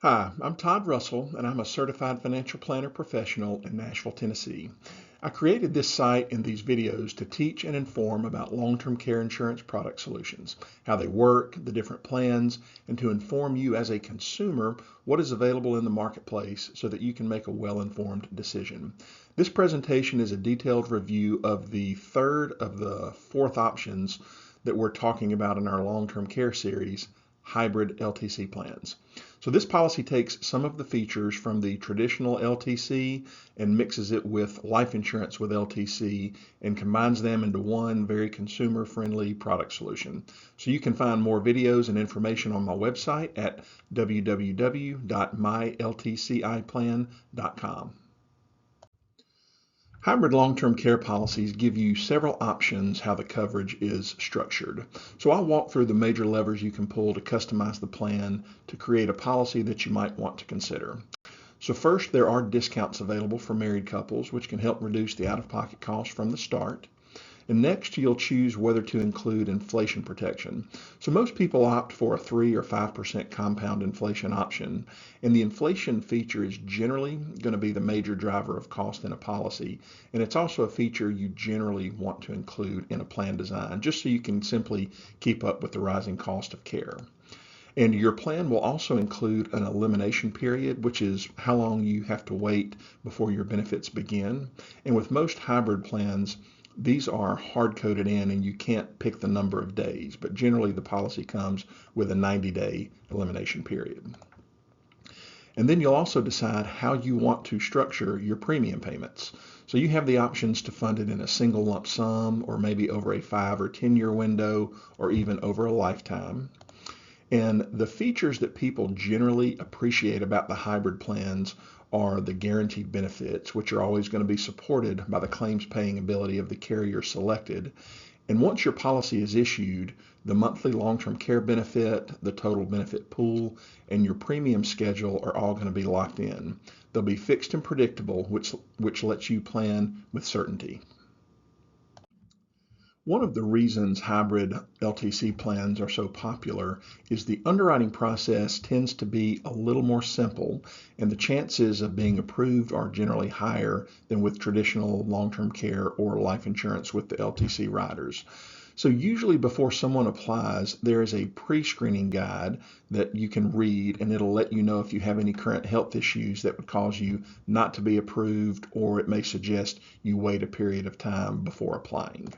Hi, I'm Todd Russell, and I'm a certified financial planner professional in Nashville, Tennessee. I created this site and these videos to teach and inform about long-term care insurance product solutions, how they work, the different plans, and to inform you as a consumer what is available in the marketplace so that you can make a well-informed decision. This presentation is a detailed review of the third of the fourth options that we're talking about in our long-term care series, hybrid LTC plans. So this policy takes some of the features from the traditional LTC and mixes it with life insurance with LTC and combines them into one very consumer-friendly product solution. So you can find more videos and information on my website at www.myltciplan.com. Hybrid long-term care policies give you several options how the coverage is structured. So I'll walk through the major levers you can pull to customize the plan to create a policy that you might want to consider. So first, there are discounts available for married couples, which can help reduce the out-of-pocket costs from the start. And next, you'll choose whether to include inflation protection. So most people opt for a 3 or 5% compound inflation option, and the inflation feature is generally going to be the major driver of cost in a policy, and it's also a feature you generally want to include in a plan design, just so you can simply keep up with the rising cost of care. And your plan will also include an elimination period, which is how long you have to wait before your benefits begin. And with most hybrid plans, these are hard-coded in and you can't pick the number of days, but generally the policy comes with a 90-day elimination period. And then you'll also decide how you want to structure your premium payments. So you have the options to fund it in a single lump sum or maybe over a 5 or 10-year window or even over a lifetime. And the features that people generally appreciate about the hybrid plans are the guaranteed benefits, which are always going to be supported by the claims paying ability of the carrier selected. And once your policy is issued, the monthly long-term care benefit, the total benefit pool, and your premium schedule are all going to be locked in. They'll be fixed and predictable, which lets you plan with certainty. One of the reasons hybrid LTC plans are so popular is the underwriting process tends to be a little more simple, and the chances of being approved are generally higher than with traditional long-term care or life insurance with the LTC riders. So usually before someone applies, there is a pre-screening guide that you can read, and it'll let you know if you have any current health issues that would cause you not to be approved, or it may suggest you wait a period of time before applying.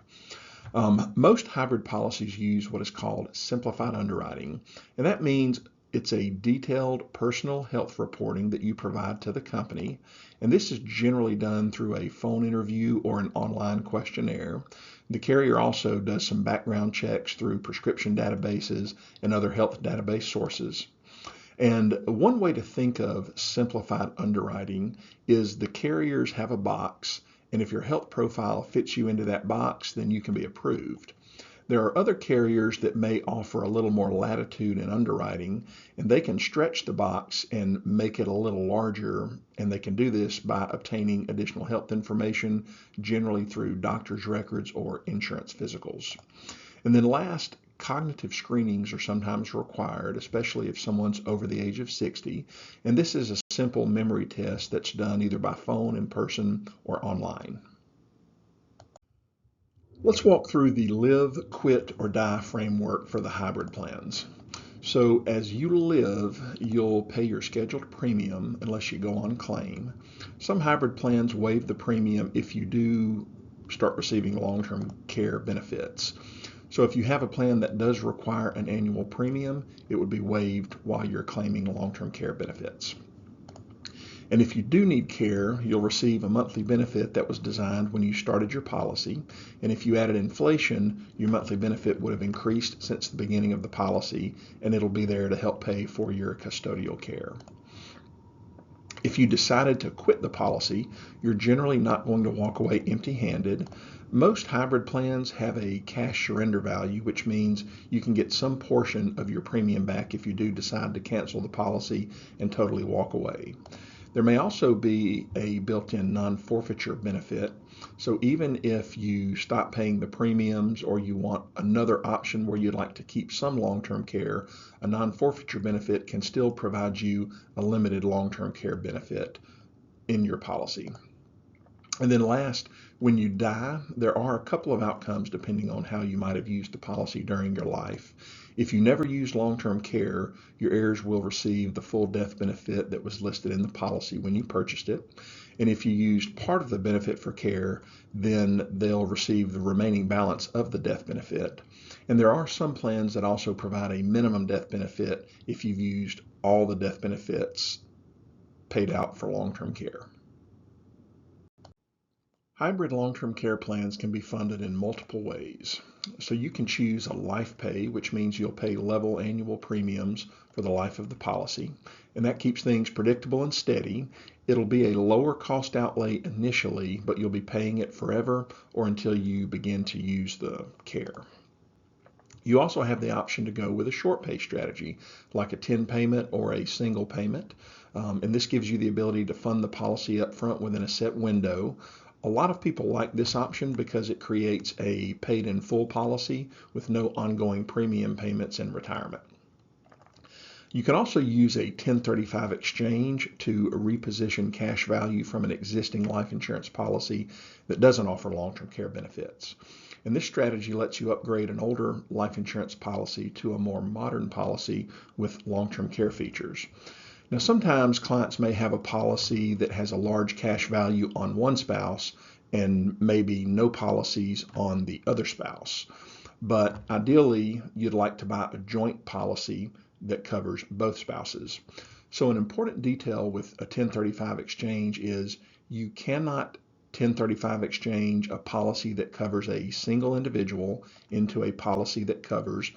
Most hybrid policies use what is called simplified underwriting, and that means it's a detailed personal health reporting that you provide to the company, and this is generally done through a phone interview or an online questionnaire. The carrier also does some background checks through prescription databases and other health database sources. And one way to think of simplified underwriting is the carriers have a box, and if your health profile fits you into that box, then you can be approved. There are other carriers that may offer a little more latitude in underwriting, and they can stretch the box and make it a little larger, and they can do this by obtaining additional health information, generally through doctor's records or insurance physicals. And then last, cognitive screenings are sometimes required, especially if someone's over the age of 60. And this is a simple memory test that's done either by phone, in person, or online. Let's walk through the live, quit, or die framework for the hybrid plans. So as you live, you'll pay your scheduled premium unless you go on claim. Some hybrid plans waive the premium if you do start receiving long-term care benefits. So if you have a plan that does require an annual premium, it would be waived while you're claiming long-term care benefits. And if you do need care, you'll receive a monthly benefit that was designed when you started your policy. And if you added inflation, your monthly benefit would have increased since the beginning of the policy, and it'll be there to help pay for your custodial care. If you decided to quit the policy, you're generally not going to walk away empty-handed. Most hybrid plans have a cash surrender value, which means you can get some portion of your premium back if you do decide to cancel the policy and totally walk away. There may also be a built-in non-forfeiture benefit. So even if you stop paying the premiums or you want another option where you'd like to keep some long-term care, a non-forfeiture benefit can still provide you a limited long-term care benefit in your policy. And then last, when you die, there are a couple of outcomes depending on how you might have used the policy during your life. If you never used long-term care, your heirs will receive the full death benefit that was listed in the policy when you purchased it. And if you used part of the benefit for care, then they'll receive the remaining balance of the death benefit. And there are some plans that also provide a minimum death benefit if you've used all the death benefits paid out for long-term care. Hybrid long-term care plans can be funded in multiple ways. So you can choose a life pay, which means you'll pay level annual premiums for the life of the policy, and that keeps things predictable and steady. It'll be a lower cost outlay initially, but you'll be paying it forever or until you begin to use the care. You also have the option to go with a short pay strategy, like a 10 payment or a single payment, and this gives you the ability to fund the policy up front within a set window. A lot of people like this option because it creates a paid in full policy with no ongoing premium payments in retirement. You can also use a 1035 exchange to reposition cash value from an existing life insurance policy that doesn't offer long-term care benefits. And this strategy lets you upgrade an older life insurance policy to a more modern policy with long-term care features. Now, sometimes clients may have a policy that has a large cash value on one spouse and maybe no policies on the other spouse. But ideally, you'd like to buy a joint policy that covers both spouses. So an important detail with a 1035 exchange is you cannot 1035 exchange a policy that covers a single individual into a policy that covers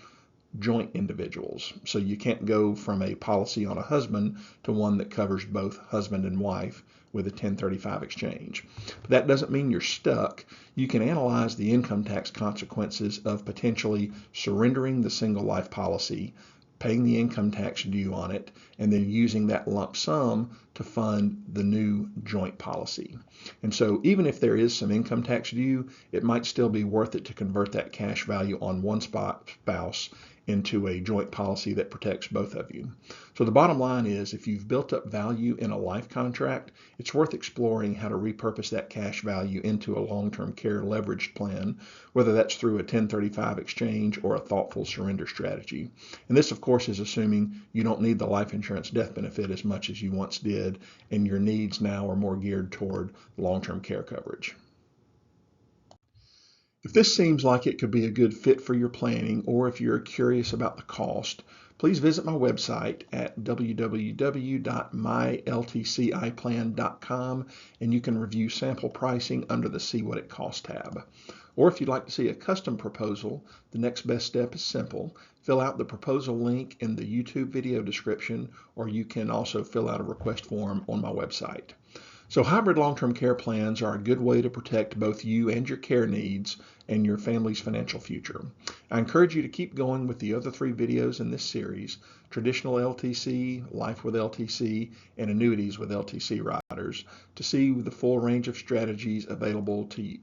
joint individuals. So you can't go from a policy on a husband to one that covers both husband and wife with a 1035 exchange. But that doesn't mean you're stuck. You can analyze the income tax consequences of potentially surrendering the single life policy, paying the income tax due on it, and then using that lump sum to fund the new joint policy. And so even if there is some income tax due, it might still be worth it to convert that cash value on one spouse into a joint policy that protects both of you. So the bottom line is, if you've built up value in a life contract, it's worth exploring how to repurpose that cash value into a long-term care leveraged plan, whether that's through a 1035 exchange or a thoughtful surrender strategy. And this, of course, is assuming you don't need the life insurance death benefit as much as you once did, and your needs now are more geared toward long-term care coverage. If this seems like it could be a good fit for your planning, or if you're curious about the cost, please visit my website at www.myltciplan.com, and you can review sample pricing under the See What It Costs tab. Or if you'd like to see a custom proposal, the next best step is simple. Fill out the proposal link in the YouTube video description, or you can also fill out a request form on my website. So hybrid long-term care plans are a good way to protect both you and your care needs and your family's financial future. I encourage you to keep going with the other 3 videos in this series: traditional LTC, life with LTC, and annuities with LTC riders, to see the full range of strategies available to you.